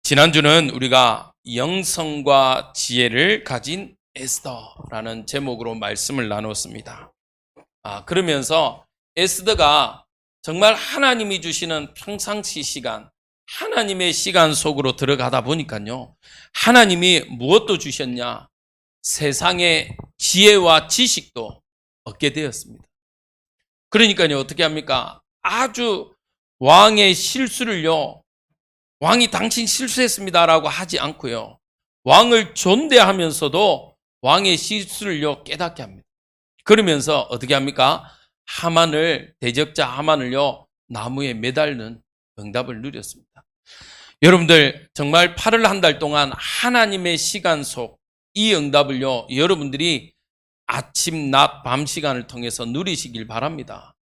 지난주는 우리가 영성과 지혜를 가진 에스더라는 제목으로 말씀을 나눴습니다. 그러면서 에스더가 정말 하나님이 주시는 평상시 시간, 하나님의 시간 속으로 들어가다 보니까요, 하나님이 무엇도 주셨냐? 세상의 지혜와 지식도 얻게 되었습니다. 그러니까요, 어떻게 합니까? 아주 왕의 실수를요, 왕이 당신 실수했습니다라고 하지 않고요, 왕을 존대하면서도 왕의 실수를요 깨닫게 합니다. 그러면서 어떻게 합니까? 대적자 하만을요 나무에 매달는 응답을 누렸습니다. 여러분들 정말 8월 한 달 동안 하나님의 시간 속 이 응답을요 여러분들이 아침, 낮, 밤 시간을 통해서 누리시길 바랍니다.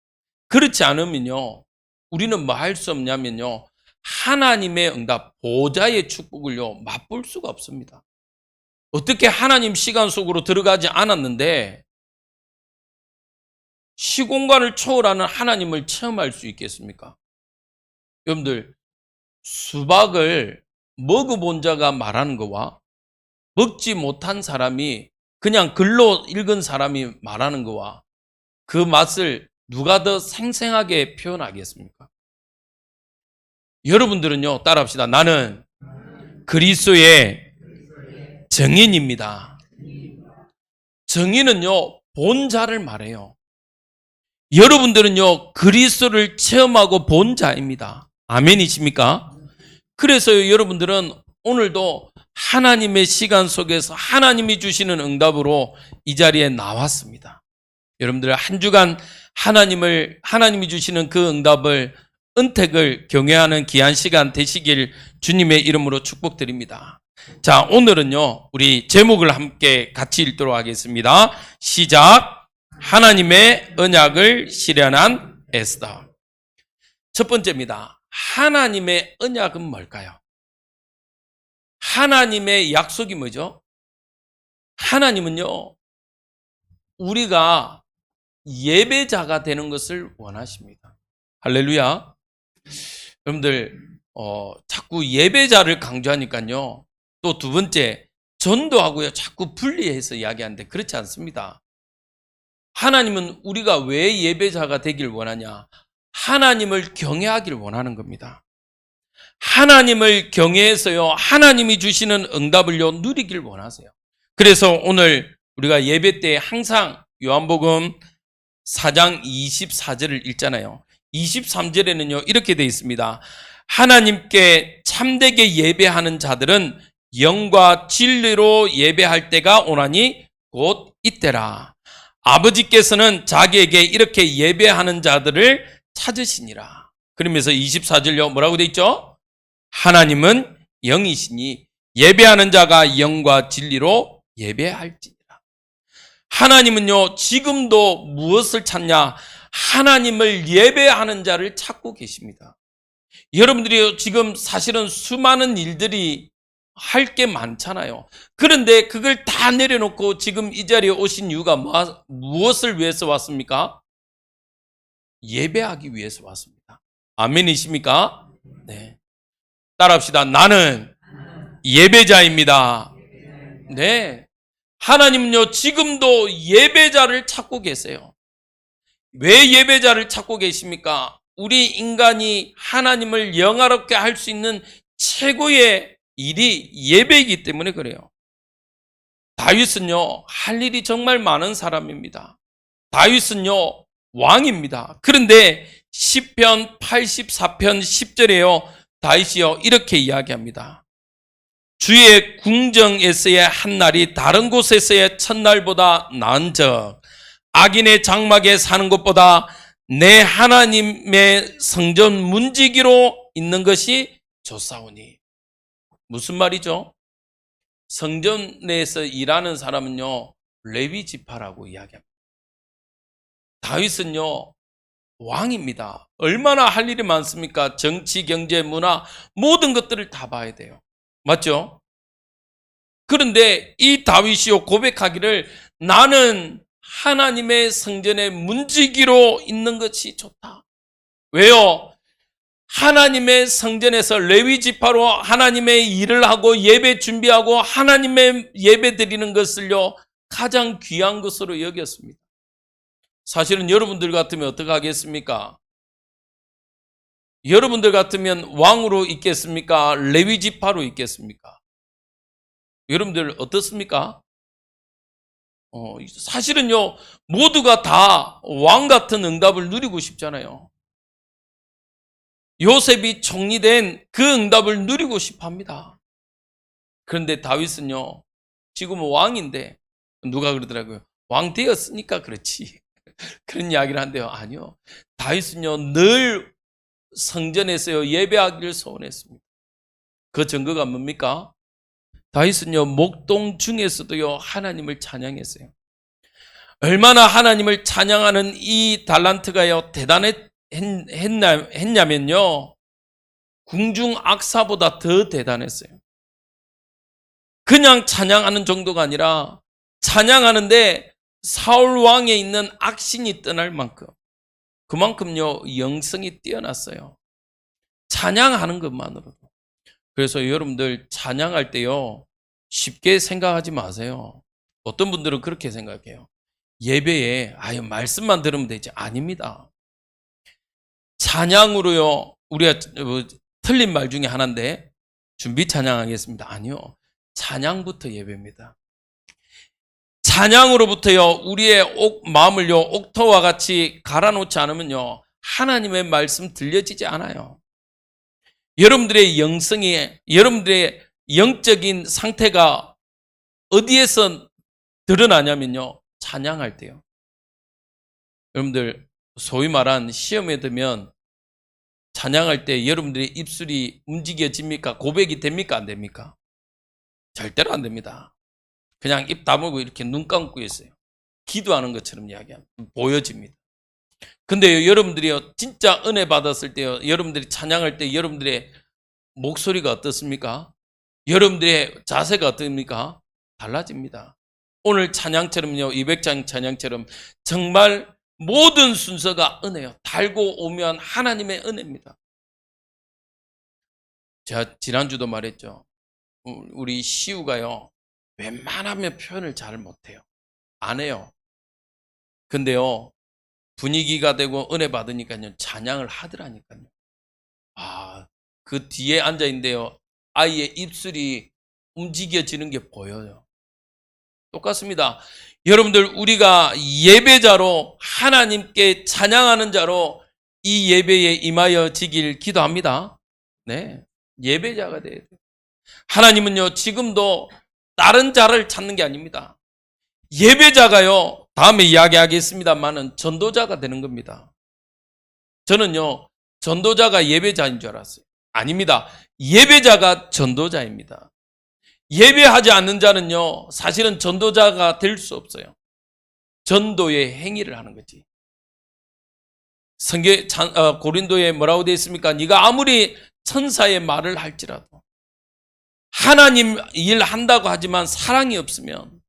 그렇지 않으면요 우리는 뭐 할 수 없냐면요, 하나님의 응답, 보좌의 축복을요 맛볼 수가 없습니다. 어떻게 하나님 시간 속으로 들어가지 않았는데 시공간을 초월하는 하나님을 체험할 수 있겠습니까? 여러분들, 수박을 먹어본 자가 말하는 거와 먹지 못한 사람이 그냥 글로 읽은 사람이 말하는 거와 그 맛을 누가 더 생생하게 표현하겠습니까? 여러분들은요, 따라합시다. 나는 그리스도의 증인입니다. 증인은요, 본 자를 말해요. 여러분들은요, 그리스도를 체험하고 본 자입니다. 아멘이십니까? 그래서 여러분들은 오늘도 하나님의 시간 속에서 하나님이 주시는 응답으로 이 자리에 나왔습니다. 여러분들 한 주간 하나님이 주시는 그 응답을, 은택을 경외하는 귀한 시간 되시길 주님의 이름으로 축복드립니다. 자, 오늘은요 우리 제목을 함께 같이 읽도록 하겠습니다. 시작. 하나님의 언약을 실현한 에스더. 첫 번째입니다. 하나님의 언약은 뭘까요? 하나님의 약속이 뭐죠? 하나님은요 우리가 예배자가 되는 것을 원하십니다. 할렐루야. 여러분들 자꾸 예배자를 강조하니까요, 또 두 번째, 전도하고요 자꾸 분리해서 이야기하는데 그렇지 않습니다. 하나님은 우리가 왜 예배자가 되길 원하냐? 하나님을 경외하길 원하는 겁니다. 하나님을 경외해서요 하나님이 주시는 응답을요 누리길 원하세요. 그래서 오늘 우리가 예배 때 항상 요한복음 4장 24절을 읽잖아요. 23절에는요 이렇게 되어 있습니다. 하나님께 참되게 예배하는 자들은 영과 진리로 예배할 때가 오나니 곧 이때라. 아버지께서는 자기에게 이렇게 예배하는 자들을 찾으시니라. 그러면서 24절요 뭐라고 되어 있죠? 하나님은 영이시니 예배하는 자가 영과 진리로 예배할지니라. 하나님은요 지금도 무엇을 찾냐? 하나님을 예배하는 자를 찾고 계십니다. 여러분들이 지금 사실은 수많은 일들이 할 게 많잖아요. 그런데 그걸 다 내려놓고 지금 이 자리에 오신 이유가 무엇을 위해서 왔습니까? 예배하기 위해서 왔습니다. 아멘이십니까? 네. 따라합시다. 나는 예배자입니다. 네. 하나님은요 지금도 예배자를 찾고 계세요. 왜 예배자를 찾고 계십니까? 우리 인간이 하나님을 영화롭게 할 수 있는 최고의 일이 예배이기 때문에 그래요. 다윗은요 할 일이 정말 많은 사람입니다. 다윗은요 왕입니다. 그런데 시편 84편 10절에요 다윗이요 이렇게 이야기합니다. 주의 궁정에서의 한날이 다른 곳에서의 첫날보다 나은즉 악인의 장막에 사는 것보다 내 하나님의 성전 문지기로 있는 것이 좋사오니. 무슨 말이죠? 성전 내에서 일하는 사람은요 레위 지파라고 이야기합니다. 다윗은요 왕입니다. 얼마나 할 일이 많습니까? 정치, 경제, 문화 모든 것들을 다 봐야 돼요. 맞죠? 그런데 이 다윗이요 고백하기를 나는 하나님의 성전의 문지기로 있는 것이 좋다. 왜요? 하나님의 성전에서 레위 지파로 하나님의 일을 하고 예배 준비하고 하나님의 예배 드리는 것을요 가장 귀한 것으로 여겼습니다. 사실은 여러분들 같으면 어떻게 하겠습니까? 여러분들 같으면 왕으로 있겠습니까? 레위 지파로 있겠습니까? 여러분들 어떻습니까? 사실은요 모두가 다 왕 같은 응답을 누리고 싶잖아요. 요셉이 총리된 그 응답을 누리고 싶어 합니다. 그런데 다윗은요 지금은 왕인데 누가 그러더라고요. 왕 되었으니까 그렇지. 그런 이야기를 한대요. 아니요. 다윗은요 늘 성전에서요 예배하기를 소원했습니다. 그 증거가 뭡니까? 다윗은요 목동 중에서도요 하나님을 찬양했어요. 얼마나 하나님을 찬양하는 이 달란트가요 대단했냐면요 궁중 악사보다 더 대단했어요. 그냥 찬양하는 정도가 아니라 찬양하는데 사울 왕에 있는 악신이 떠날 만큼 그만큼요 영성이 뛰어났어요. 찬양하는 것만으로도. 그래서 여러분들 찬양할 때요 쉽게 생각하지 마세요. 어떤 분들은 그렇게 생각해요. 예배에 말씀만 들으면 되지. 아닙니다. 찬양으로요 우리가 틀린 말 중에 하나인데 준비 찬양하겠습니다. 아니요. 찬양부터 예배입니다. 찬양으로부터요 우리의 마음을요 옥토와 같이 갈아놓지 않으면요 하나님의 말씀 들려지지 않아요. 여러분들의 영성이 여러분들의 영적인 상태가 어디에서 드러나냐면요 찬양할 때요. 여러분들 소위 말한 시험에 들면 찬양할 때 여러분들의 입술이 움직여집니까? 고백이 됩니까? 안 됩니까? 절대로 안 됩니다. 그냥 입 다물고 이렇게 눈 감고 있어요. 기도하는 것처럼 이야기합니다. 보여집니다. 근데 여러분들이요 진짜 은혜 받았을 때요 여러분들이 찬양할 때 여러분들의 목소리가 어떻습니까? 여러분들의 자세가 어떻습니까? 달라집니다. 오늘 찬양처럼요 200장 찬양처럼 정말 모든 순서가 은혜요. 달고 오면 하나님의 은혜입니다. 제가 지난주도 말했죠. 우리 시우가요 웬만하면 표현을 잘 못해요. 안 해요. 근데요 분위기가 되고 은혜 받으니까요 찬양을 하더라니까요. 그 뒤에 앉아 있는데요 아이의 입술이 움직여지는 게 보여요. 똑같습니다. 여러분들 우리가 예배자로 하나님께 찬양하는 자로 이 예배에 임하여지길 기도합니다. 네, 예배자가 돼야 돼요. 하나님은요 지금도 다른 자를 찾는 게 아닙니다. 예배자가요 다음에 이야기하겠습니다만은 전도자가 되는 겁니다. 저는요 전도자가 예배자인 줄 알았어요. 아닙니다. 예배자가 전도자입니다. 예배하지 않는 자는요 사실은 전도자가 될 수 없어요. 전도의 행위를 하는 거지. 고린도에 뭐라고 되어 있습니까? 네가 아무리 천사의 말을 할지라도 하나님 일 한다고 하지만 사랑이 없으면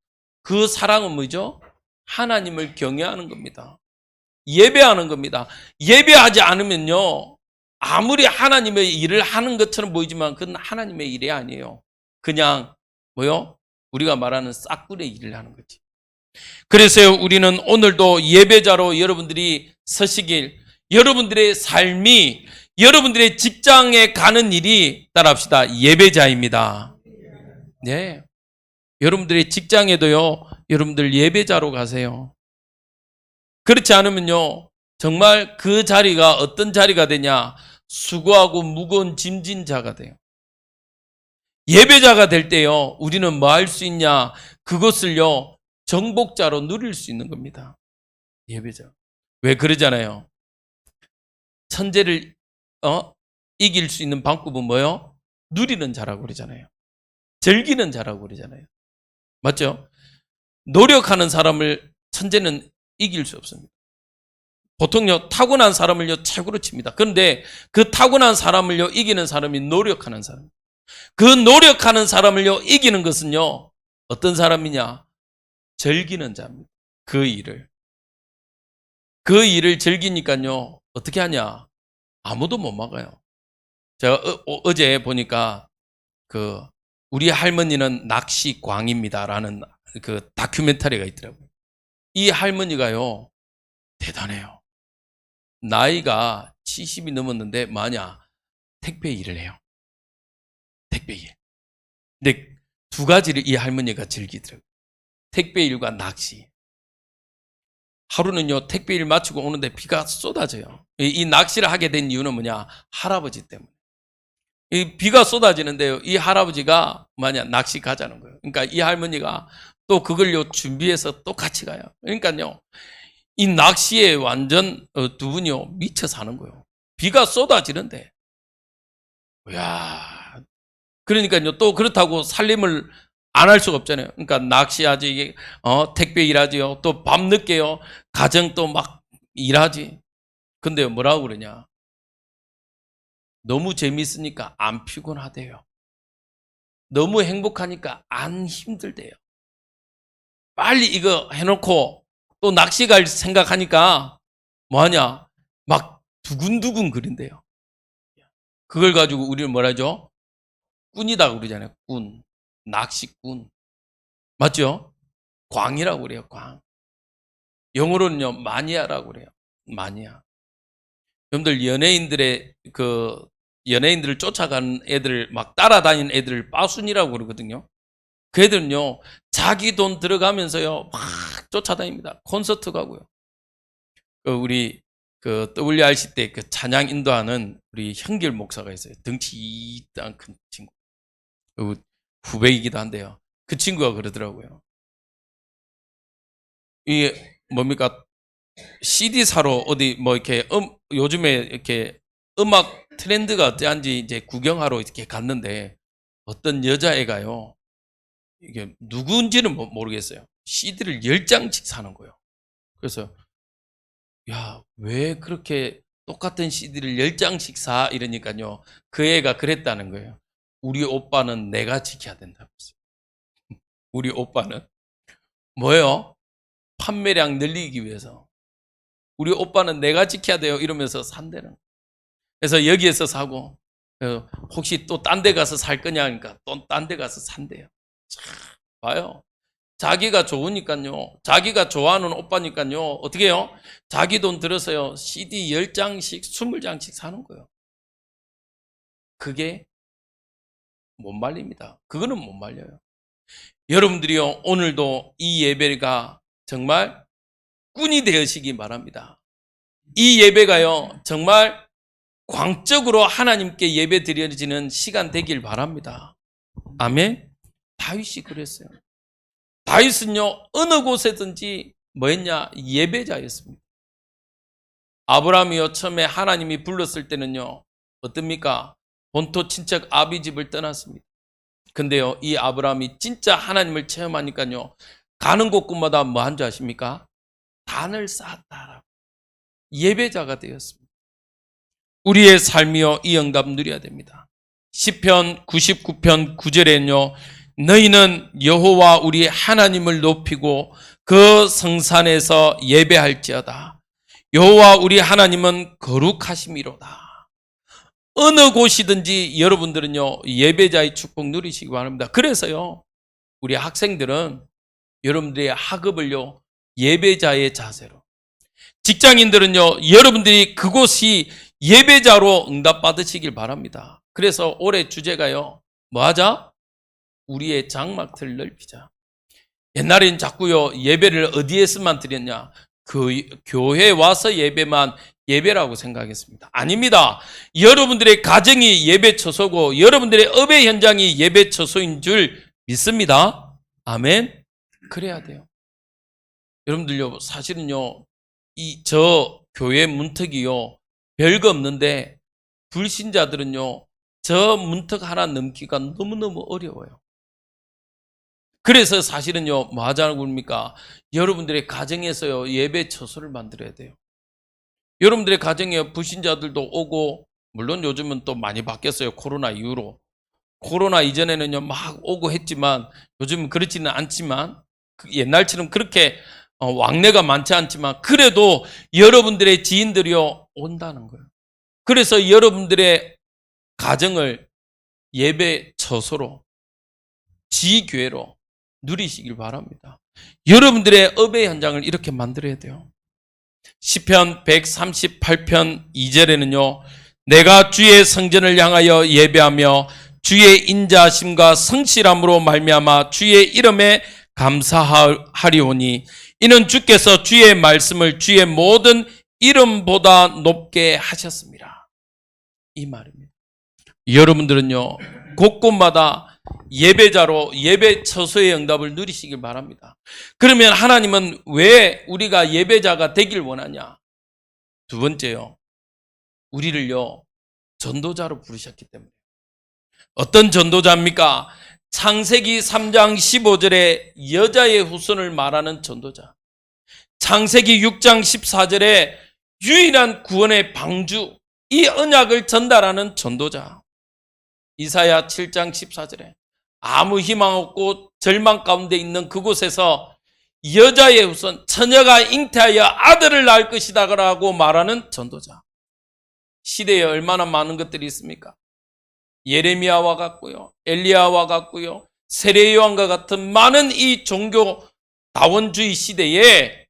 그 사랑은 뭐죠? 하나님을 경외하는 겁니다. 예배하는 겁니다. 예배하지 않으면요 아무리 하나님의 일을 하는 것처럼 보이지만 그건 하나님의 일이 아니에요. 그냥 우리가 말하는 싹구의 일을 하는 거지. 그래서 우리는 오늘도 예배자로 여러분들이 서시길, 여러분들의 삶이 여러분들의 직장에 가는 일이 따라합시다. 예배자입니다. 네. 여러분들의 직장에도요, 여러분들 예배자로 가세요. 그렇지 않으면요, 정말 그 자리가 어떤 자리가 되냐? 수고하고 무거운 짐진 자가 돼요. 예배자가 될 때요, 우리는 뭐 할 수 있냐? 그것을요, 정복자로 누릴 수 있는 겁니다. 예배자. 왜 그러잖아요. 천재를 이길 수 있는 방법은 뭐요? 누리는 자라고 그러잖아요. 즐기는 자라고 그러잖아요. 맞죠? 노력하는 사람을 천재는 이길 수 없습니다. 보통요, 타고난 사람을요, 최고로 칩니다. 그런데 그 타고난 사람을요, 이기는 사람이 노력하는 사람. 그 노력하는 사람을요, 이기는 것은요, 어떤 사람이냐? 즐기는 자입니다. 그 일을. 그 일을 즐기니까요, 어떻게 하냐? 아무도 못 막아요. 제가 어제 보니까 그 우리 할머니는 낚시광입니다라는 그 다큐멘터리가 있더라고요. 이 할머니가요 대단해요. 나이가 70이 넘었는데 뭐냐? 택배 일을 해요. 택배 일. 근데 두 가지를 이 할머니가 즐기더라고요. 택배 일과 낚시. 하루는요 택배 일 마치고 오는데 비가 쏟아져요. 이 낚시를 하게 된 이유는 뭐냐? 할아버지 때문에. 이 비가 쏟아지는데요. 이 할아버지가 뭐냐? 낚시 가자는 거예요. 그러니까 이 할머니가 또 그걸요 준비해서 또 같이 가요. 그러니까요. 이 낚시에 완전 두 분이요 미쳐 사는 거예요. 비가 쏟아지는데, 야, 그러니까요 또 그렇다고 살림을 안 할 수가 없잖아요. 그러니까 낚시하지, 이게 택배 일하지요. 또 밤 늦게요 가정 또 막 일하지. 근데 뭐라고 그러냐? 너무 재밌으니까 안 피곤하대요. 너무 행복하니까 안 힘들대요. 빨리 이거 해놓고 또 낚시 갈 생각하니까 뭐하냐? 막 두근두근 거린대요. 그걸 가지고 우리는 뭐라 하죠? 꾼이다 그러잖아요. 꾼. 낚시꾼. 맞죠? 광이라고 그래요. 광. 영어로는요. 마니아라고 그래요. 마니아. 여러분들 연예인들을 쫓아가는 애들, 막 따라다니는 애들을 빠순이라고 그러거든요. 그 애들은요. 자기 돈 들어가면서요. 막 쫓아다닙니다. 콘서트 가고요. 우리 WRC 때 그 찬양 인도하는 우리 현길 목사가 있어요. 덩치 이딴 큰 친구. 후배이기도 한데요. 그 친구가 그러더라고요. 이게 뭡니까? CD 사러 어디 뭐 이렇게 요즘에 이렇게 음악 트렌드가 어떠한지 이제 구경하러 이렇게 갔는데 어떤 여자애가요. 이게 누구인지는 모르겠어요. CD를 10장씩 사는 거예요. 그래서 야, 왜 그렇게 똑같은 CD를 10장씩 사? 이러니까요. 그 애가 그랬다는 거예요. 우리 오빠는 내가 지켜야 된다고 했어요. 우리 오빠는 뭐예요? 판매량 늘리기 위해서. 우리 오빠는 내가 지켜야 돼요. 이러면서 산대는 거예요. 그래서 여기에서 사고 혹시 또 딴 데 가서 살 거냐 하니까 또 딴 데 가서 산대요. 참, 봐요. 자기가 좋으니까요. 자기가 좋아하는 오빠니까요. 어떻게 해요? 자기 돈 들어서요. CD 10장씩, 20장씩 사는 거예요. 그게 못 말립니다. 그거는 못 말려요. 여러분들이요. 오늘도 이 예배가 정말 꾼이 되시기 바랍니다. 이 예배가요. 정말 광적으로 하나님께 예배 드려지는 시간 되길 바랍니다. 아멘. 다윗이 그랬어요. 다윗은요 어느 곳에든지 뭐였냐? 예배자였습니다. 아브라함이요 처음에 하나님이 불렀을 때는요 어떻습니까? 본토 친척 아비 집을 떠났습니다. 근데요 이 아브라함이 진짜 하나님을 체험하니까요 가는 곳곳마다 뭐 한 줄 아십니까? 단을 쌓았다라고. 예배자가 되었습니다. 우리의 삶이요 이 영감 누려야 됩니다. 시편 99편 9절에는요 너희는 여호와 우리 하나님을 높이고 그 성산에서 예배할지어다. 여호와 우리 하나님은 거룩하심이로다. 어느 곳이든지 여러분들은요 예배자의 축복 누리시기 바랍니다. 그래서요 우리 학생들은 여러분들의 학업을요 예배자의 자세로, 직장인들은요 여러분들이 그곳이 예배자로 응답받으시길 바랍니다. 그래서 올해 주제가요 뭐하자? 우리의 장막틀 넓히자. 옛날엔 자꾸요 예배를 어디에서만 드렸냐? 그 교회에 와서 예배라고 생각했습니다. 아닙니다. 여러분들의 가정이 예배 처소고 여러분들의 업의 현장이 예배 처소인 줄 믿습니다. 아멘. 그래야 돼요. 여러분들요 사실은요 저 교회 문턱이요 별거 없는데 불신자들은요 저 문턱 하나 넘기가 너무너무 어려워요. 그래서 사실은요 뭐 하자는 겁니까? 여러분들의 가정에서요 예배 처소를 만들어야 돼요. 여러분들의 가정에 불신자들도 오고, 물론 요즘은 또 많이 바뀌었어요. 코로나 이후로. 코로나 이전에는요 막 오고 했지만 요즘은 그렇지는 않지만 옛날처럼 그렇게 왕래가 많지 않지만 그래도 여러분들의 지인들이요 온다는 거예요. 그래서 여러분들의 가정을 예배 처소로, 지교회로 누리시길 바랍니다. 여러분들의 업의 현장을 이렇게 만들어야 돼요. 시편 138편 2절에는요. 내가 주의 성전을 향하여 예배하며 주의 인자심과 성실함으로 말미암아 주의 이름에 감사하리오니 이는 주께서 주의 말씀을 주의 모든 이름보다 높게 하셨습니다. 이 말입니다. 여러분들은요, 곳곳마다 예배자로 예배 처소의 응답을 누리시길 바랍니다. 그러면 하나님은 왜 우리가 예배자가 되길 원하냐? 두 번째요, 우리를요 전도자로 부르셨기 때문에. 어떤 전도자입니까? 창세기 3장 15절에 여자의 후손을 말하는 전도자, 창세기 6장 14절에 유일한 구원의 방주, 이 언약을 전달하는 전도자, 이사야 7장 14절에 아무 희망 없고 절망 가운데 있는 그곳에서 여자의 후손, 처녀가 잉태하여 아들을 낳을 것이다 라고 말하는 전도자. 시대에 얼마나 많은 것들이 있습니까? 예레미야와 같고요, 엘리야와 같고요, 세례 요한과 같은 많은 이 종교 다원주의 시대에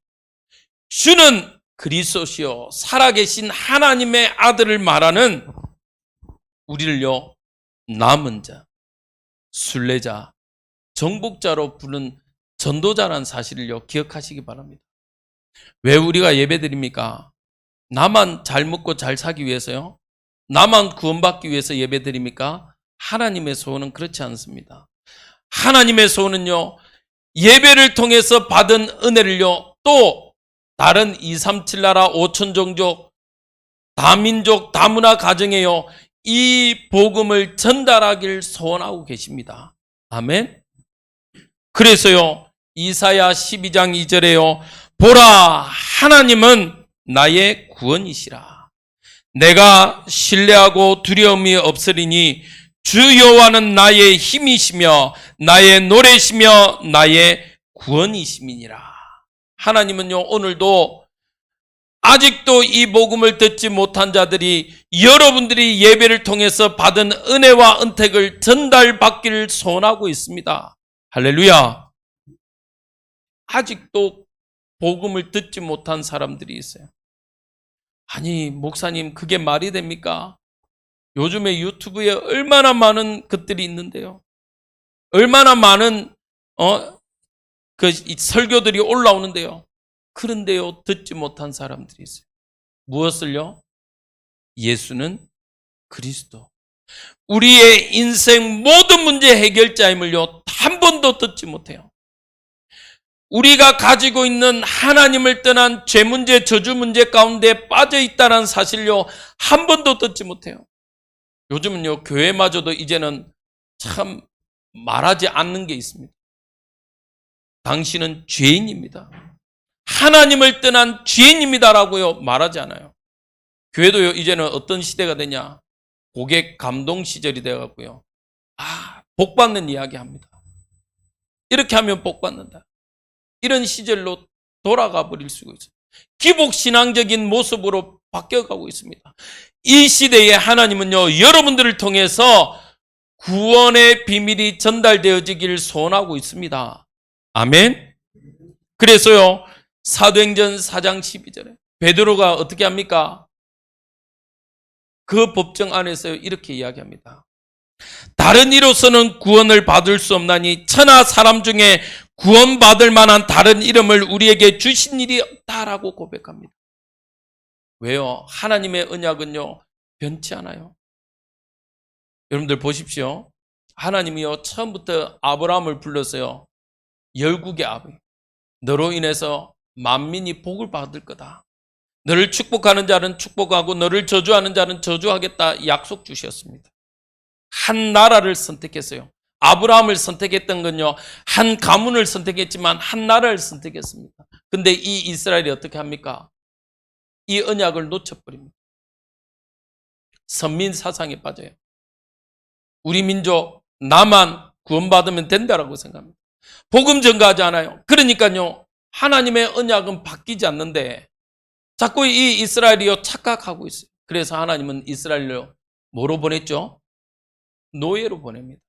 주는 그리스도시요 살아계신 하나님의 아들을 말하는 우리를요 남은 자, 순례자, 정복자로 부른 전도자라는 사실을요 기억하시기 바랍니다. 왜 우리가 예배드립니까? 나만 잘 먹고 잘 살기 위해서요? 나만 구원받기 위해서 예배드립니까? 하나님의 소원은 그렇지 않습니다. 하나님의 소원은요, 예배를 통해서 받은 은혜를요, 또 다른 237 나라 5천 종족, 다민족, 다문화 가정에요, 이 복음을 전달하길 소원하고 계십니다. 아멘. 그래서요, 이사야 12장 2절에요, 보라, 하나님은 나의 구원이시라. 내가 신뢰하고 두려움이 없으리니 주 여호와는 나의 힘이시며 나의 노래시며 나의 구원이심이니라. 하나님은요 오늘도 아직도 이 복음을 듣지 못한 자들이 여러분들이 예배를 통해서 받은 은혜와 은택을 전달받기를 소원하고 있습니다. 할렐루야. 아직도 복음을 듣지 못한 사람들이 있어요. 아니 목사님 그게 말이 됩니까? 요즘에 유튜브에 얼마나 많은 것들이 있는데요. 얼마나 많은 설교들이 올라오는데요. 그런데요 듣지 못한 사람들이 있어요. 무엇을요? 예수는 그리스도, 우리의 인생 모든 문제 해결자임을요 한 번도 듣지 못해요. 우리가 가지고 있는 하나님을 떠난 죄 문제, 저주 문제 가운데 빠져 있다는 사실요 한 번도 듣지 못해요. 요즘은요 교회마저도 이제는 참 말하지 않는 게 있습니다. 당신은 죄인입니다. 하나님을 떠난 죄인입니다라고요 말하지 않아요. 교회도요 이제는 어떤 시대가 되냐? 고객 감동 시절이 되어갖고요. 복 받는 이야기 합니다. 이렇게 하면 복 받는다. 이런 시절로 돌아가 버릴 수가 있어요. 기복신앙적인 모습으로 바뀌어가고 있습니다. 이 시대에 하나님은요 여러분들을 통해서 구원의 비밀이 전달되어지기를 소원하고 있습니다. 아멘. 그래서요 사도행전 4장 12절에 베드로가 어떻게 합니까? 그 법정 안에서 이렇게 이야기합니다. 다른 이로서는 구원을 받을 수 없나니 천하 사람 중에 구원받을 만한 다른 이름을 우리에게 주신 일이 없다라고 고백합니다. 왜요? 하나님의 언약은요 변치 않아요. 여러분들 보십시오. 하나님이요 처음부터 아브라함을 불러서요 열국의 아비, 너로 인해서 만민이 복을 받을 거다. 너를 축복하는 자는 축복하고 너를 저주하는 자는 저주하겠다 약속 주셨습니다. 한 나라를 선택했어요. 아브라함을 선택했던 건요 한 가문을 선택했지만 한 나라를 선택했습니다. 근데 이 이스라엘이 어떻게 합니까? 이 언약을 놓쳐버립니다. 선민 사상에 빠져요. 우리 민족 나만 구원받으면 된다라고 생각합니다. 복음 전가하지 않아요. 그러니까요 하나님의 언약은 바뀌지 않는데 자꾸 이 이스라엘이요 착각하고 있어요. 그래서 하나님은 이스라엘로 뭐로 보냈죠? 노예로 보냅니다.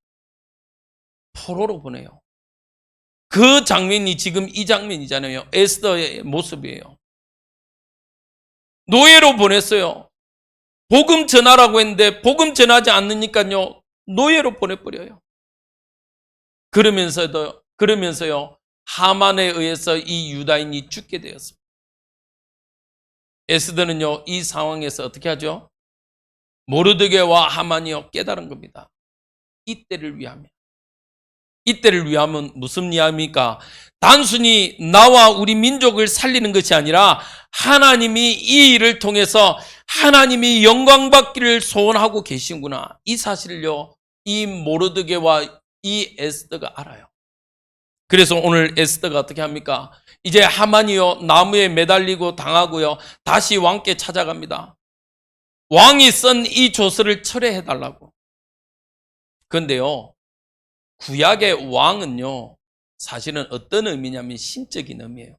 포로로 보내요. 그 장면이 지금 이 장면이잖아요. 에스더의 모습이에요. 노예로 보냈어요. 복음 전하라고 했는데 복음 전하지 않으니까요. 노예로 보내버려요. 그러면서요. 하만에 의해서 이 유다인이 죽게 되었습니다. 에스더는요. 이 상황에서 어떻게 하죠? 모르드게와 하만이요. 깨달은 겁니다. 이때를 위하면. 이때를 위하면 무슨 이야기입니까? 단순히 나와 우리 민족을 살리는 것이 아니라 하나님이 이 일을 통해서 하나님이 영광 받기를 소원하고 계시구나. 이 사실을요, 이 모르드게와 이 에스더가 알아요. 그래서 오늘 에스더가 어떻게 합니까? 이제 하만이요, 나무에 매달리고 당하고요, 다시 왕께 찾아갑니다. 왕이 쓴 이 조서를 철회해달라고. 그런데요, 구약의 왕은요, 사실은 어떤 의미냐면 신적인 의미예요.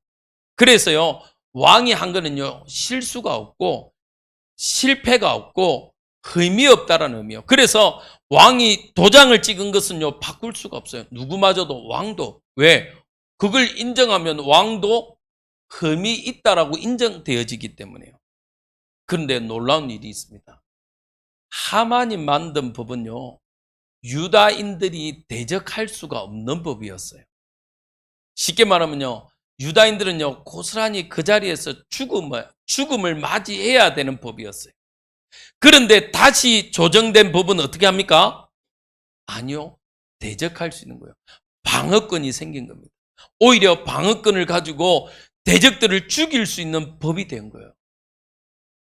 그래서요, 왕이 한 거는요, 실수가 없고, 실패가 없고, 의미 없다라는 의미예요. 그래서 왕이 도장을 찍은 것은요, 바꿀 수가 없어요. 누구마저도, 왕도. 왜? 그걸 인정하면 왕도 흠이 있다라고 인정되어지기 때문에요. 그런데 놀라운 일이 있습니다. 하만이 만든 법은요, 유다인들이 대적할 수가 없는 법이었어요. 쉽게 말하면요, 유다인들은요, 고스란히 그 자리에서 죽음을 맞이해야 되는 법이었어요. 그런데 다시 조정된 법은 어떻게 합니까? 아니요, 대적할 수 있는 거예요. 방어권이 생긴 겁니다. 오히려 방어권을 가지고 대적들을 죽일 수 있는 법이 된 거예요.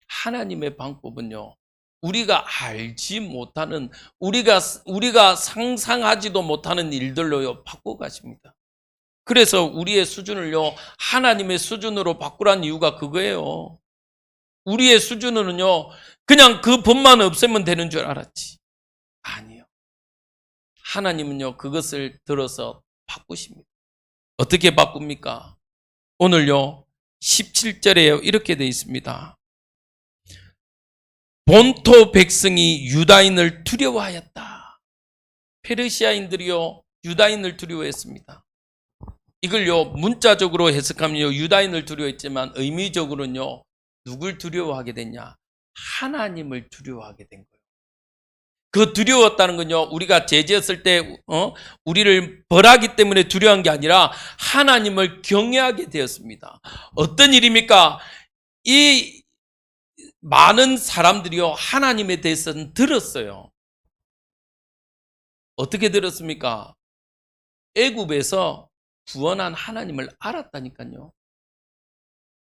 하나님의 방법은요, 우리가 알지 못하는, 우리가 상상하지도 못하는 일들로요, 바꿔 가십니다. 그래서 우리의 수준을요, 하나님의 수준으로 바꾸라는 이유가 그거예요. 우리의 수준으로는요, 그냥 그 법만 없애면 되는 줄 알았지. 아니요. 하나님은요, 그것을 들어서 바꾸십니다. 어떻게 바꿉니까? 오늘요, 17절에 이렇게 되어 있습니다. 본토 백성이 유다인을 두려워하였다. 페르시아인들이요, 유다인을 두려워했습니다. 이걸요, 문자적으로 해석하면요, 유다인을 두려워했지만 의미적으로는요, 누굴 두려워하게 됐냐? 하나님을 두려워하게 된 거예요. 그 두려웠다는 건요, 우리가 죄지었을 때 우리를 벌하기 때문에 두려워한 게 아니라 하나님을 경외하게 되었습니다. 어떤 일입니까? 이 많은 사람들이요, 하나님에 대해서는 들었어요. 어떻게 들었습니까? 애굽에서 구원한 하나님을 알았다니까요.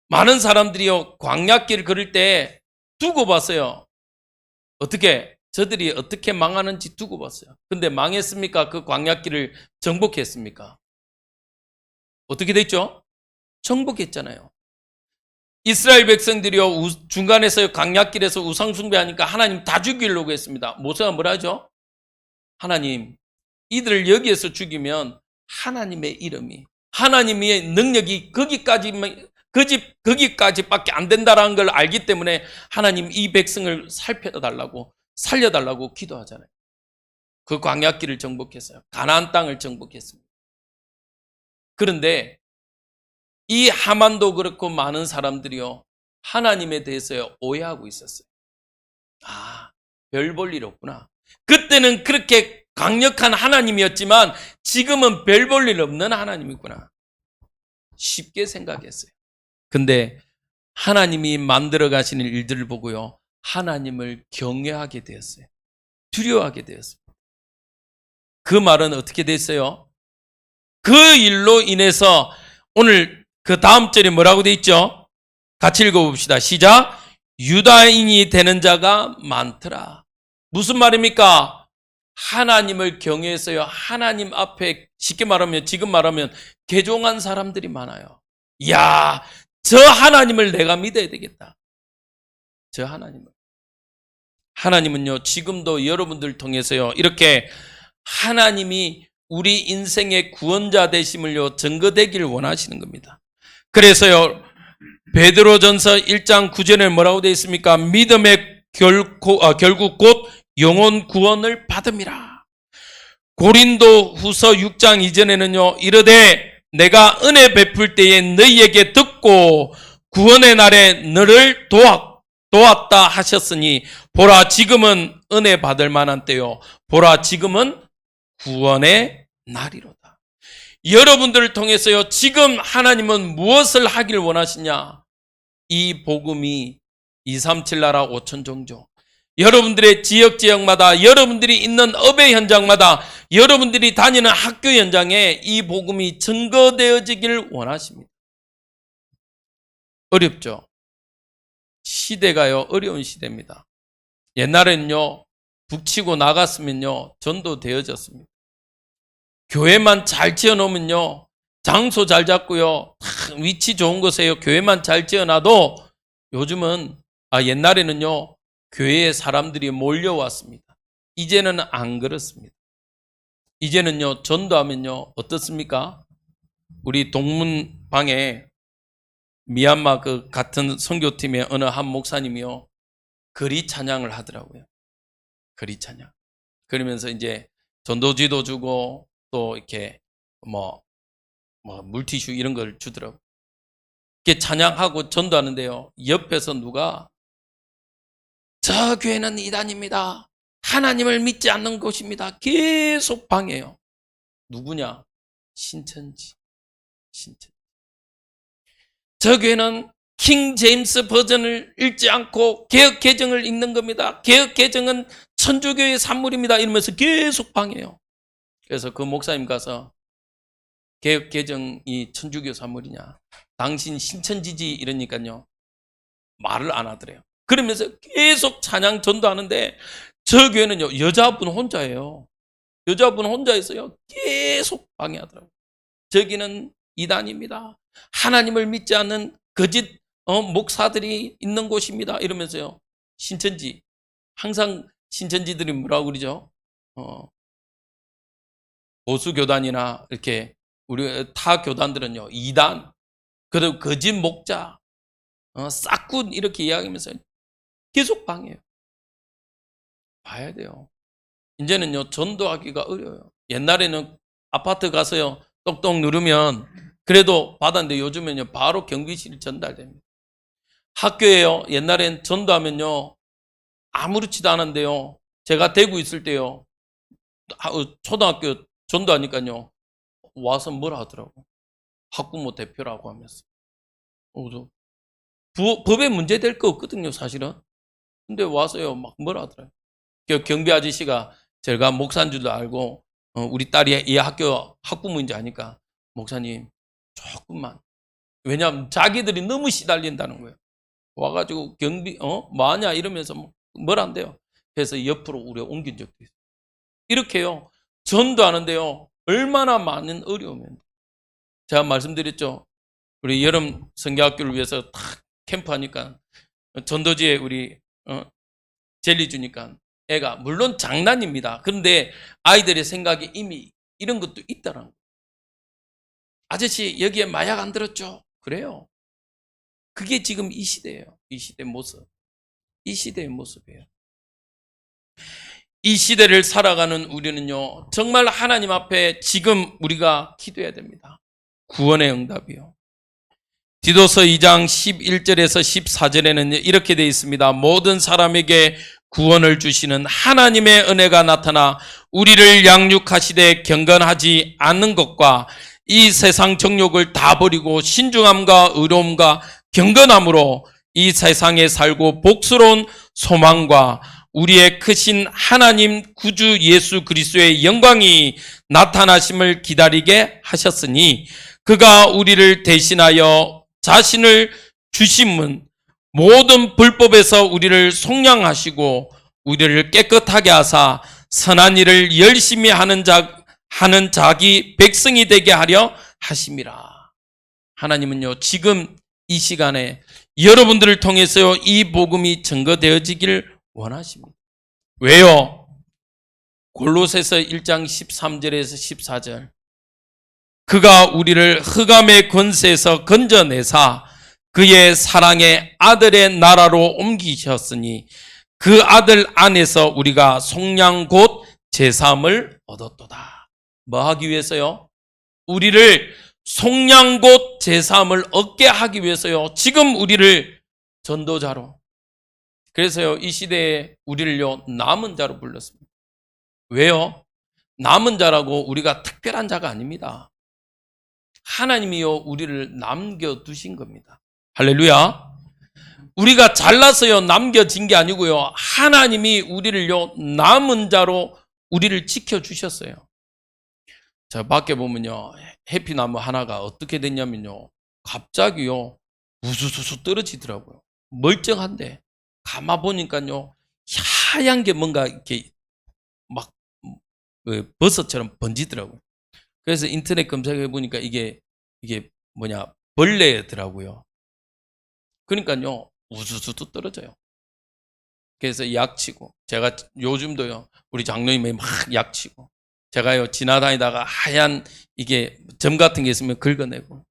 많은 사람들이요, 광야길 걸을 때 두고 봤어요. 어떻게? 저들이 어떻게 망하는지 두고 봤어요. 근데 망했습니까? 그 광야길을 정복했습니까? 어떻게 됐죠? 정복했잖아요. 이스라엘 백성들이요, 중간에서 광야길에서 우상 숭배하니까 하나님 다 죽이려고 했습니다. 모세가 뭐라 하죠? 하나님, 이들을 여기에서 죽이면 하나님의 이름이, 하나님의 능력이 거기까지밖에 안 된다는 걸 알기 때문에 하나님 이 백성을 살려달라고 기도하잖아요. 그 광야길을 정복했어요. 가나안 땅을 정복했습니다. 그런데 이 하만도 그렇고 많은 사람들이요, 하나님에 대해서 오해하고 있었어요. 별 볼 일 없구나. 그때는 그렇게 강력한 하나님이었지만 지금은 별 볼 일 없는 하나님이구나. 쉽게 생각했어요. 근데 하나님이 만들어 가시는 일들을 보고요, 하나님을 경외하게 되었어요. 두려워하게 되었습니다. 그 말은 어떻게 됐어요? 그 일로 인해서 오늘 그 다음 절에 뭐라고 돼 있죠? 같이 읽어봅시다. 시작. 유다인이 되는 자가 많더라. 무슨 말입니까? 하나님을 경외해서요, 하나님 앞에 쉽게 말하면, 지금 말하면 개종한 사람들이 많아요. 이야, 저 하나님을 내가 믿어야 되겠다. 저 하나님은요, 지금도 여러분들 통해서요, 이렇게 하나님이 우리 인생의 구원자 되심을요, 증거되기를 원하시는 겁니다. 그래서요, 베드로전서 1장 9절에 뭐라고 되어 있습니까? 믿음의 결국 곧 영혼 구원을 받음이라. 고린도 후서 6장 이전에는요, 이르되 내가 은혜 베풀 때에 너희에게 듣고 구원의 날에 너를 도왔다 하셨으니 보라 지금은 은혜 받을 만한 때요, 보라 지금은 구원의 날이로다. 여러분들을 통해서요, 지금 하나님은 무엇을 하길 원하시냐? 이 복음이 237 나라 5천 종족, 여러분들의 지역마다, 여러분들이 있는 업의 현장마다, 여러분들이 다니는 학교 현장에 이 복음이 증거되어지길 원하십니다. 어렵죠? 시대가요, 어려운 시대입니다. 옛날에는요, 북치고 나갔으면요, 전도되어졌습니다. 교회만 잘 지어놓으면요, 장소 잘 잡고요, 위치 좋은 곳에요, 교회만 잘 지어놔도 요즘은, 옛날에는요, 교회에 사람들이 몰려왔습니다. 이제는 안 그렇습니다. 이제는요, 전도하면요, 어떻습니까? 우리 동문방에 미얀마 그 같은 선교팀의 어느 한 목사님이요, 거리 찬양을 하더라고요. 거리 찬양. 그러면서 이제 전도지도 주고 또 이렇게 물티슈 이런 걸 주더라고요. 이렇게 찬양하고 전도하는데요, 옆에서 누가 저 교회는 이단입니다, 하나님을 믿지 않는 곳입니다, 계속 방해해요. 누구냐? 신천지. 저 교회는 킹 제임스 버전을 읽지 않고 개역 개정을 읽는 겁니다. 개역 개정은 천주교의 산물입니다. 이러면서 계속 방해해요. 그래서 그 목사님 가서 개역 개정이 천주교 산물이냐, 당신 신천지지 이러니까요, 말을 안 하더래요. 그러면서 계속 찬양 전도하는데 저 교회는요, 여자분 혼자예요. 여자분 혼자 있어요. 계속 방해하더라고요. 저기는 이단입니다, 하나님을 믿지 않는 거짓 목사들이 있는 곳입니다, 이러면서요. 신천지, 항상 신천지들이 뭐라고 그러죠? 보수교단이나 이렇게 우리 타 교단들은요, 이단, 그리고 거짓 목자, 싹군 이렇게 이야기하면서 계속 방해해요. 봐야 돼요. 이제는요, 전도하기가 어려워요. 옛날에는 아파트 가서요, 똑똑 누르면 그래도 받았는데 요즘에는요, 바로 경비실이 전달됩니다. 학교에요, 옛날엔 전도하면요, 아무렇지도 않은데요, 제가 대구 있을 때요, 초등학교 전도하니까요, 와서 뭐라 하더라고. 학부모 대표라고 하면서. 법에 문제될 거 없거든요, 사실은. 근데 와서요, 막 뭐라 하더라고요. 경비 아저씨가 제가 목사인 줄도 알고, 우리 딸이 이 학교 학부모인지 아니까, 목사님, 조금만. 왜냐하면 자기들이 너무 시달린다는 거예요. 와가지고 경비, 뭐하냐 이러면서 뭘 한대요. 그래서 옆으로 우리가 옮긴 적도 있어요. 이렇게요, 전도하는데요, 얼마나 많은 어려움입니다. 제가 말씀드렸죠. 우리 여름 성경학교를 위해서 탁 캠프하니까 전도지에 우리 젤리 주니까 애가, 물론 장난입니다. 그런데 아이들의 생각에 이미 이런 것도 있다라는 거예요. 아저씨 여기에 마약 안 들었죠? 그래요. 그게 지금 이 시대예요. 이 시대 모습. 이 시대의 모습이에요. 이 시대를 살아가는 우리는요, 정말 하나님 앞에 지금 우리가 기도해야 됩니다. 구원의 응답이요. 디도서 2장 11절에서 14절에는 이렇게 되어 있습니다. 모든 사람에게 구원을 주시는 하나님의 은혜가 나타나 우리를 양육하시되 경건하지 않는 것과 이 세상 정욕을 다 버리고 신중함과 의로움과 경건함으로 이 세상에 살고 복스러운 소망과 우리의 크신 하나님 구주 예수 그리스도의 영광이 나타나심을 기다리게 하셨으니 그가 우리를 대신하여 자신을 주심은 모든 불법에서 우리를 속량하시고 우리를 깨끗하게 하사 선한 일을 열심히 하는 자기 백성이 되게 하려 하심이라. 하나님은요, 지금 이 시간에 여러분들을 통해서 이 복음이 증거되어지길 원하십니다. 왜요? 골로새서 1장 13절에서 14절. 그가 우리를 흑암의 권세에서 건져내사 그의 사랑의 아들의 나라로 옮기셨으니 그 아들 안에서 우리가 속량 곧 제사함을 얻었도다. 뭐 하기 위해서요? 우리를 속량 곧 제사함을 얻게 하기 위해서요. 지금 우리를 전도자로. 그래서요, 이 시대에 우리를요, 남은 자로 불렀습니다. 왜요? 남은 자라고 우리가 특별한 자가 아닙니다. 하나님이요, 우리를 남겨두신 겁니다. 할렐루야. 우리가 잘나서요, 남겨진 게 아니고요, 하나님이 우리를요, 남은 자로 우리를 지켜주셨어요. 자, 밖에 보면요, 해피나무 하나가 어떻게 됐냐면요, 갑자기요, 우수수수 떨어지더라고요. 멀쩡한데, 가만 보니까요, 하얀 게 뭔가 이렇게 막 버섯처럼 번지더라고요. 그래서 인터넷 검색해 보니까 이게 벌레더라고요. 그러니까요, 우수수수 떨어져요. 그래서 약치고, 제가 요즘도요, 우리 장로님이 막 약치고, 제가요, 지나다니다가 하얀 이게 점 같은 게 있으면 긁어내고,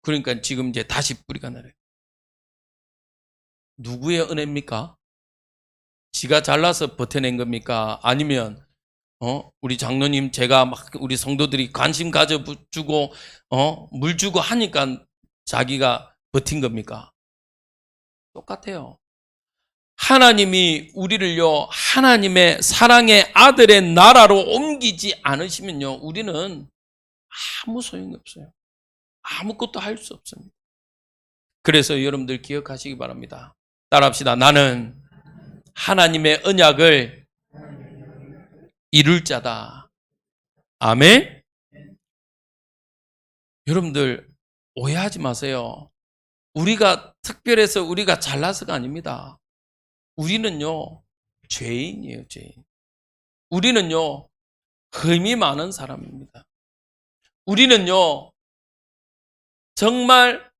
그러니까 지금 이제 다시 뿌리가 내려요. 누구의 은혜입니까? 지가 잘나서 버텨낸 겁니까? 아니면 우리 장로님, 제가 막 우리 성도들이 관심 가져주고 물 주고 하니까 자기가 버틴 겁니까? 똑같아요. 하나님이 우리를요, 하나님의 사랑의 아들의 나라로 옮기지 않으시면요, 우리는 아무 소용이 없어요. 아무것도 할 수 없습니다. 그래서 여러분들 기억하시기 바랍니다. 따라합시다. 나는 하나님의 언약을 이룰 자다. 아멘. 여러분들 오해하지 마세요. 우리가 특별해서 우리가 잘나서가 아닙니다. 우리는요, 죄인이에요, 죄인. 우리는요, 흠이 많은 사람입니다. 우리는요, 정말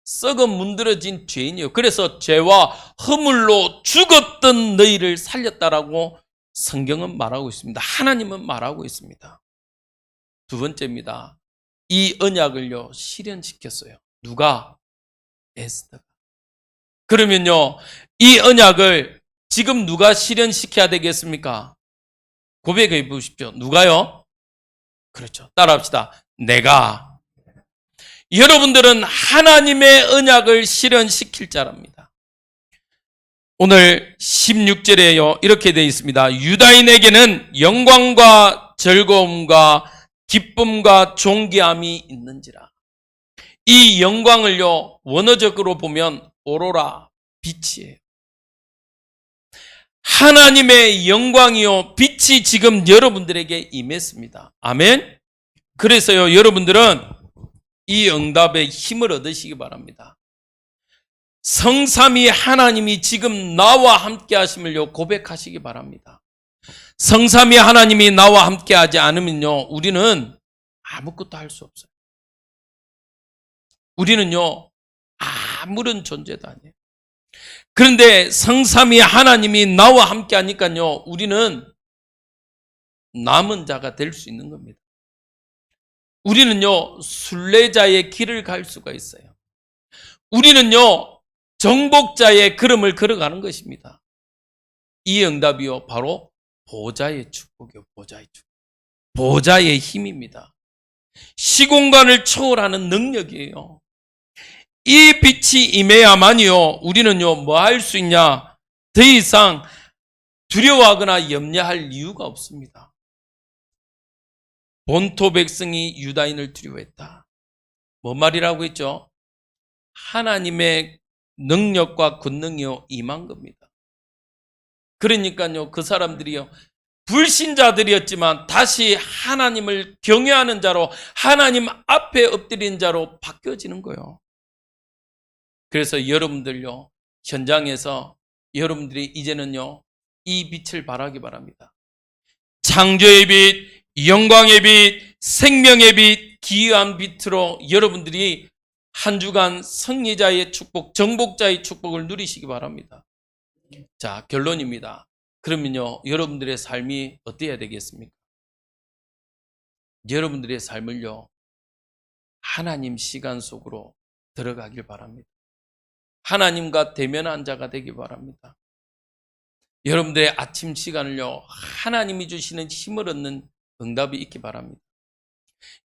썩어 문드러진 죄인이에요. 그래서 죄와 허물로 죽었던 너희를 살렸다라고 성경은 말하고 있습니다. 하나님은 말하고 있습니다. 두 번째입니다. 이 언약을요, 실현시켰어요. 누가? 에스더가. 그러면요, 이 언약을 지금 누가 실현시켜야 되겠습니까? 고백해 보십시오. 누가요? 그렇죠. 따라합시다. 내가. 여러분들은 하나님의 언약을 실현시킬 자랍니다. 오늘 16절에요, 이렇게 되어 있습니다. 유다인에게는 영광과 즐거움과 기쁨과 존귀함이 있는지라. 이 영광을요, 원어적으로 보면 오로라, 빛이에요. 하나님의 영광이요, 빛이 지금 여러분들에게 임했습니다. 아멘. 그래서요, 여러분들은 이 응답의 힘을 얻으시기 바랍니다. 성삼위 하나님이 지금 나와 함께 하심을요, 고백하시기 바랍니다. 성삼위 하나님이 나와 함께 하지 않으면요, 우리는 아무것도 할 수 없어요. 우리는요, 아무런 존재도 아니에요. 그런데 성삼위 하나님이 나와 함께 하니까요, 우리는 남은 자가 될 수 있는 겁니다. 우리는요, 순례자의 길을 갈 수가 있어요. 우리는요, 정복자의 걸음을 걸어가는 것입니다. 이 응답이요, 바로 보좌의 축복이요, 보좌의 축복. 보좌의 힘입니다. 시공간을 초월하는 능력이에요. 이 빛이 임해야만이요, 우리는요, 뭐 할 수 있냐? 더 이상 두려워하거나 염려할 이유가 없습니다. 본토 백성이 유다인을 두려워했다. 뭔 말이라고 했죠? 하나님의 능력과 권능이요, 임한 겁니다. 그러니까요, 그 사람들이요, 불신자들이었지만 다시 하나님을 경외하는 자로, 하나님 앞에 엎드린 자로 바뀌어지는 거예요. 그래서 여러분들요, 현장에서 여러분들이 이제는요, 이 빛을 발하기 바랍니다. 창조의 빛, 영광의 빛, 생명의 빛, 기이한 빛으로 여러분들이 한 주간 승리자의 축복, 정복자의 축복을 누리시기 바랍니다. 자, 결론입니다. 그러면요, 여러분들의 삶이 어때야 되겠습니까? 여러분들의 삶을요, 하나님 시간 속으로 들어가길 바랍니다. 하나님과 대면한 자가 되기 바랍니다. 여러분들의 아침 시간을요, 하나님이 주시는 힘을 얻는 응답이 있기 바랍니다.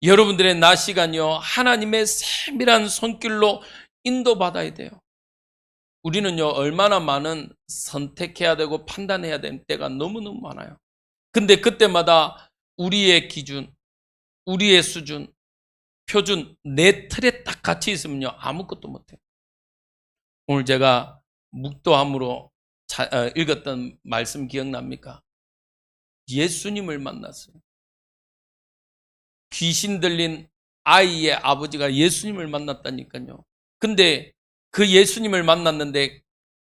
여러분들의 낮 시간요, 하나님의 세밀한 손길로 인도받아야 돼요. 우리는요, 얼마나 많은 선택해야 되고 판단해야 되는 때가 너무너무 많아요. 근데 그때마다 우리의 기준, 우리의 수준, 표준, 내 틀에 딱 갇혀 있으면요, 아무것도 못해요. 오늘 제가 묵도함으로 읽었던 말씀 기억납니까? 예수님을 만났어요. 귀신 들린 아이의 아버지가 예수님을 만났다니까요. 근데 그 예수님을 만났는데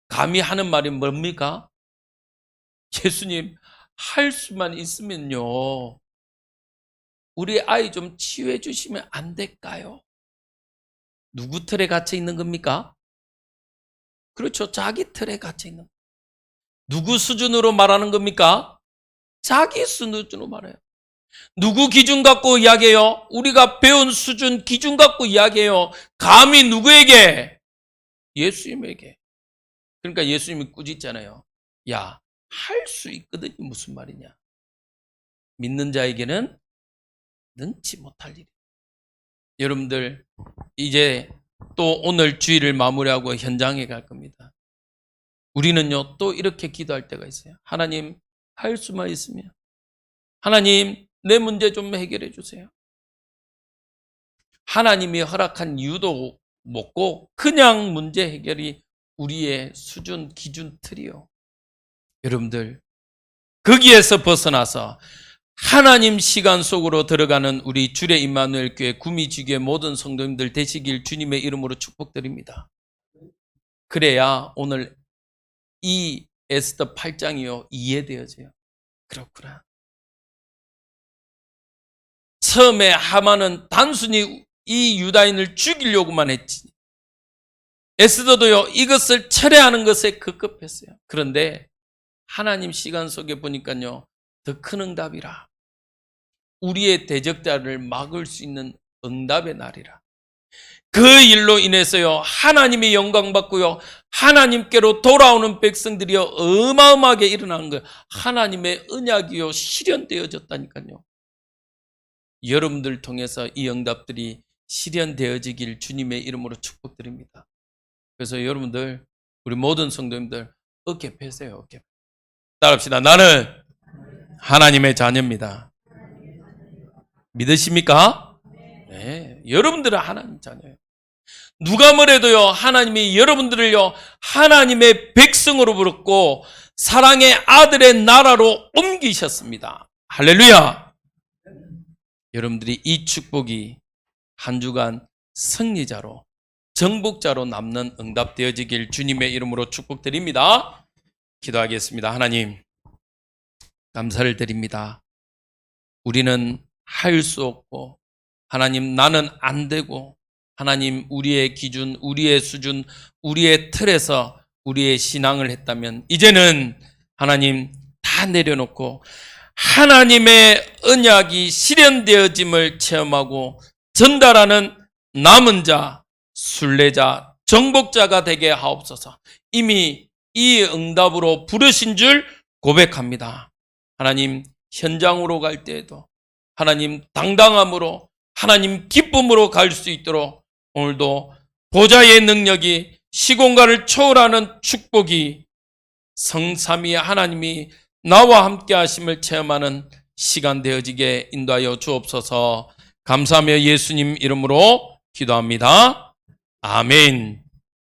감히 하는 말이 뭡니까? 예수님, 할 수만 있으면요, 우리 아이 좀 치유해 주시면 안 될까요? 누구 틀에 갇혀 있는 겁니까? 그렇죠. 자기 틀에 갇혀 있는. 누구 수준으로 말하는 겁니까? 자기 수준으로 말해요. 누구 기준 갖고 이야기해요? 우리가 배운 수준 기준 갖고 이야기해요. 감히 누구에게? 예수님에게. 그러니까 예수님이 꾸짖잖아요. 야, 할 수 있거든요. 무슨 말이냐? 믿는 자에게는 능치 못할 일. 여러분들, 이제 또 오늘 주일을 마무리하고 현장에 갈 겁니다. 우리는요, 또 이렇게 기도할 때가 있어요. 하나님, 할 수만 있으면 하나님, 내 문제 좀 해결해 주세요. 하나님이 허락한 이유도 먹고 그냥 문제 해결이 우리의 수준, 기준, 틀이요. 여러분들, 거기에서 벗어나서 하나님 시간 속으로 들어가는 우리 주례 임마누엘 교회 구미지교회 모든 성도님들 되시길 주님의 이름으로 축복드립니다. 그래야 오늘 이 에스더 8장이요, 이해되어져요. 그렇구나. 처음에 하만은 단순히 이 유다인을 죽이려고만 했지, 에스더도요, 이것을 철회하는 것에 급급했어요. 그런데 하나님 시간 속에 보니까요, 더 큰 응답이라. 우리의 대적자를 막을 수 있는 응답의 날이라. 그 일로 인해서요, 하나님의 영광 받고요, 하나님께로 돌아오는 백성들이요, 어마어마하게 일어나는 거예요. 하나님의 언약이요, 실현되어졌다니까요. 여러분들 통해서 이 응답들이 실현되어지길 주님의 이름으로 축복드립니다. 그래서 여러분들, 우리 모든 성도님들 어깨 펴세요. 어깨. 따라합시다. 나는 하나님의 자녀입니다. 믿으십니까? 네, 여러분들은 하나님 자녀예요. 누가 뭐래도요, 하나님이 여러분들을요, 하나님의 백성으로 부르고 사랑의 아들의 나라로 옮기셨습니다. 할렐루야. 여러분들이 이 축복이 한 주간 승리자로, 정복자로 남는 응답되어지길 주님의 이름으로 축복드립니다. 기도하겠습니다. 하나님, 감사를 드립니다. 우리는 할 수 없고, 하나님, 나는 안 되고, 하나님, 우리의 기준, 우리의 수준, 우리의 틀에서 우리의 신앙을 했다면, 이제는 하나님 다 내려놓고 하나님의 언약이 실현되어짐을 체험하고 전달하는 남은 자, 순례자, 정복자가 되게 하옵소서. 이미 이 응답으로 부르신 줄 고백합니다. 하나님, 현장으로 갈 때에도 하나님 당당함으로, 하나님 기쁨으로 갈 수 있도록 오늘도 보좌의 능력이 시공간을 초월하는 축복이 성삼위 하나님이 나와 함께 하심을 체험하는 시간 되어지게 인도하여 주옵소서. 감사하며 예수님 이름으로 기도합니다. 아멘.